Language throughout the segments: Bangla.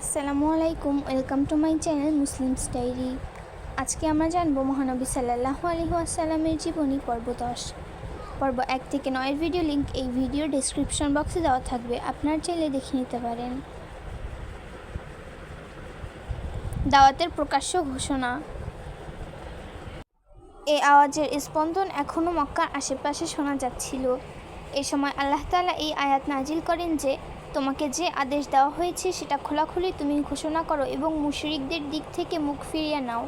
আসসালামু আলাইকুম, welcome to my channel Muslims diary. আজকে আমরা জানবো মহানবী সাল্লাল্লাহু আলাইহি ওয়াসাল্লামের জীবনী পর্ব 10। পর্ব 1 থেকে 9 ভিডিও লিঙ্ক এই ভিডিও ডেসক্রিপশন বক্সে দেওয়া থাকবে, আপনার চাইলে দেখে নিতে পারেন। দাওয়াতের প্রকাশ্য ঘোষণা। এই আওয়াজের স্পন্দন এখনও মক্কার আশেপাশে শোনা যাচ্ছিল। এ সময় আল্লাহ তাআলা এই আয়াত নাজিল করেন যে, তোমাকে যে আদেশ দেওয়া হয়েছে সেটা খোলাখুলি তুমি ঘোষণা করো এবং মুশরিকদের দিক থেকে মুখ ফিরিয়ে নাও।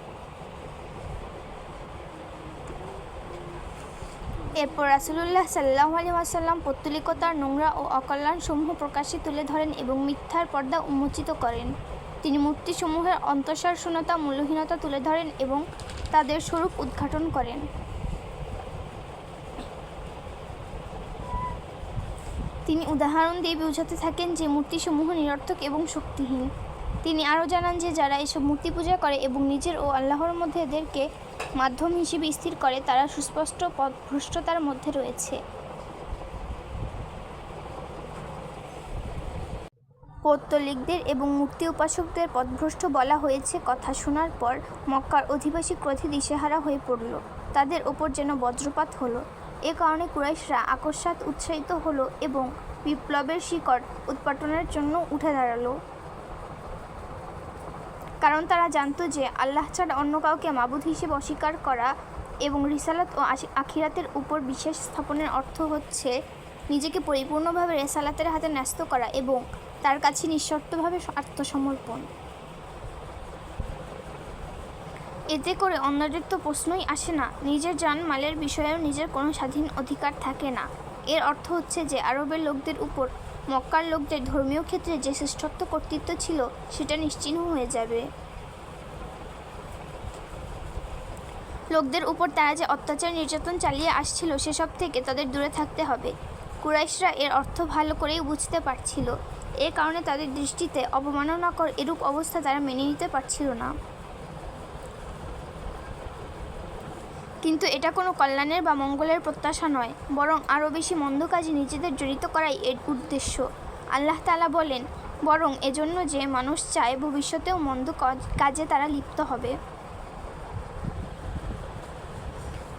এরপর রাসূলুল্লাহ সাল্লাল্লাহু আলাইহি ওয়াসাল্লাম পৌত্তলিকতার নোংরা ও অকল্যাণসমূহ প্রকাশ্যে তুলে ধরেন এবং মিথ্যার পর্দা উন্মোচিত করেন। তিনি মূর্তিসমূহের অন্তঃসার শূন্যতা, মূল্যহীনতা তুলে ধরেন এবং তাদের স্বরূপ উদ্ঘাটন করেন। তিনি উদাহরণ দিয়ে বোঝাতে থাকেন যে মূর্তিসমূহ নিরর্থক এবং শক্তিহীন। তিনি আরও জানান যে যারা এসব মূর্তি পূজা করে এবং নিজের ও আল্লাহর মধ্যে এদেরকে মাধ্যম হিসেবে স্থির করে, তারা সুস্পষ্ট পথভ্রষ্টতার মধ্যে রয়েছে। পৌত্তলিকদের এবং মূর্তি উপাসকদের পথভ্রষ্ট বলা হয়েছে। কথা শোনার পর মক্কার অধিবাসী ক্রোধে দিশেহারা হয়ে পড়ল। তাদের ওপর যেন বজ্রপাত হলো। এ কারণে কুরাইশরা আকস্মাৎ উৎসাহিত হলো এবং বিপ্লবের শিকড় উৎপাটনের জন্য উঠে দাঁড়ালো। কারণ তারা জানতো যে আল্লাহ ছাড়া অন্য কাউকে মাবুদ হিসেবে অস্বীকার করা এবং রিসালাত ও আখিরাতের উপর বিশ্বাস স্থাপনের অর্থ হচ্ছে নিজেকে পরিপূর্ণভাবে রিসালাতের হাতে ন্যস্ত করা এবং তার কাছে নিঃশর্তভাবে আত্মসমর্পণ। এতে করে অন্যদের তো প্রশ্নই আসে না, নিজের জান মালের বিষয়েও নিজের কোনো স্বাধীন অধিকার থাকে না। এর অর্থ হচ্ছে যে আরবের লোকদের উপর মক্কার লোকদের ধর্মীয় ক্ষেত্রে যে শ্রেষ্ঠত্ব কর্তৃত্ব ছিল সেটা নিশ্চিহ্ন হয়ে যাবে। লোকদের উপর তারা যে অত্যাচার নির্যাতন চালিয়ে আসছিল সেসব থেকে তাদের দূরে থাকতে হবে। কুরাইশরা এর অর্থ ভালো করেই বুঝতে পারছিল। এর কারণে তাদের দৃষ্টিতে অবমাননাকর এরূপ অবস্থা তারা মেনে নিতে পারছিল না। কিন্তু এটা কোনো কল্যাণের বা মঙ্গলের প্রত্যাশা নয়, বরং আরও বেশি মন্দ কাজে নিজেদের জড়িত করাই এর উদ্দেশ্য। আল্লাহ তাআলা বলেন, বরং এজন্য যে মানুষ চায় ভবিষ্যতেও মন্দ কাজে তারা লিপ্ত হবে।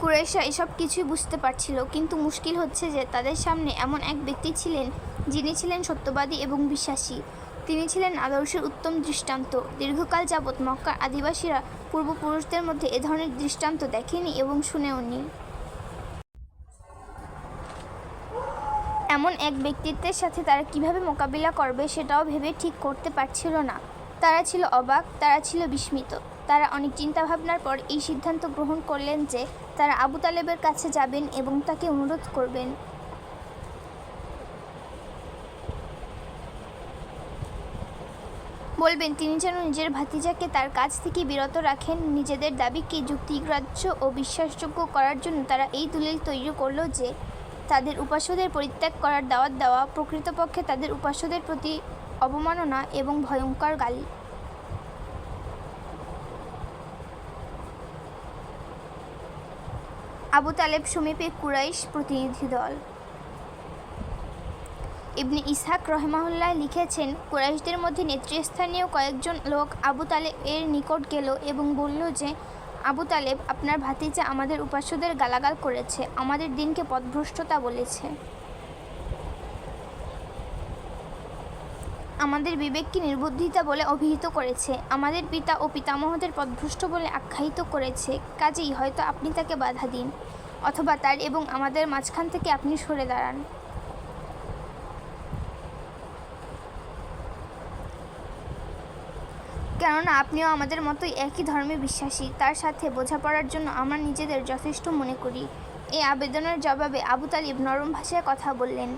কুরাইশরা এসব কিছুই বুঝতে পারছিল, কিন্তু মুশকিল হচ্ছে যে তাদের সামনে এমন এক ব্যক্তি ছিলেন যিনি ছিলেন সত্যবাদী এবং বিশ্বাসী। তিনি ছিলেন আদর্শের উত্তম দৃষ্টান্ত। দীর্ঘকাল যাবৎ মক্কার আদিবাসীরা পূর্বপুরুষদের মধ্যে এ ধরনের দৃষ্টান্ত দেখেনি এবং শুনেওনি। এমন এক ব্যক্তিত্বের সাথে তারা কিভাবে মোকাবিলা করবে সেটাও ভেবে ঠিক করতে পারছিল না। তারা ছিল অবাক, তারা ছিল বিস্মিত। তারা অনেক চিন্তাভাবনার পর এই সিদ্ধান্ত গ্রহণ করলেন যে তারা আবু তালেবের কাছে যাবেন এবং তাকে অনুরোধ করবেন। বলবেন তিনি যেন নিজের ভাতিজাকে তার কাছ থেকে বিরত রাখেন। নিজেদের দাবিকে যুক্তিগ্রাহ্য ও বিশ্বাসযোগ্য করার জন্য তারা এই দলিল তৈরি করল যে তাদের উপাস্যদের পরিত্যাগ করার দাওয়াত দেওয়া প্রকৃতপক্ষে তাদের উপাস্যদের প্রতি অবমাননা এবং ভয়ঙ্কর গালি। আবু তালেব সমীপে কুরাইশ প্রতিনিধি দল। ইবনে ইসহাক রহমাহুল্লাহ লিখেছেন, কুরাইশদের মধ্যে নেতৃস্থানীয় কয়েকজন লোক আবু তালেব এর নিকট গেল এবং বলল যে, আবু তালেব, আপনার ভাতিজা আমাদের উপাস্যদের গালাগাল করেছে, আমাদের দিনকে পথভ্রষ্টতা বলেছে, আমাদের বিবেককে নির্বুদ্ধিতা বলে অভিহিত করেছে, আমাদের পিতা ও পিতামহদের পথভ্রষ্ট বলে আখ্যায়িত করেছে। কাজেই হয়তো আপনি তাকে বাধা দিন, অথবা তার এবং আমাদের মাঝখান থেকে আপনি সরে দাঁড়ান। কেননা আপনিও আমাদের মতোই একই ধর্মে বিশ্বাসী। তার সাথে বোঝাপড়ার জন্য আমরা নিজেদের যথেষ্ট মনে করি। এই আবেদনের জবাবে আবু তালিব নরম ভাষায় কথা বললেন।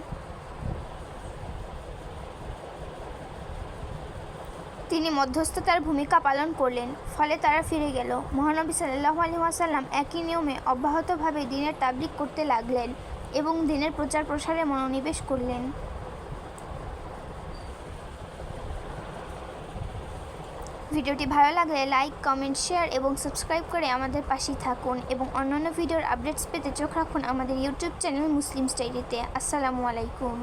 তিনি মধ্যস্থতার ভূমিকা পালন করলেন, ফলে তারা ফিরে গেল। মহানবী সাল্লাল্লাহু আলাইহি ওয়াসাল্লাম একই নিয়মে অব্যাহতভাবে দ্বীনের তাবলীগ করতে লাগলেন এবং দ্বীনের প্রচার প্রসারে মনোনিবেশ করলেন। ভিডিওটি ভালো লাগলে লাইক, কমেন্ট, শেয়ার এবং সাবস্ক্রাইব করে আমাদের পাশেই থাকুন এবং অন্যান্য ভিডিওর আপডেটস পেতে চোখ রাখুন আমাদের ইউটিউব চ্যানেল মুসলিমস ডায়েরিতে। আসসালামু আলাইকুম।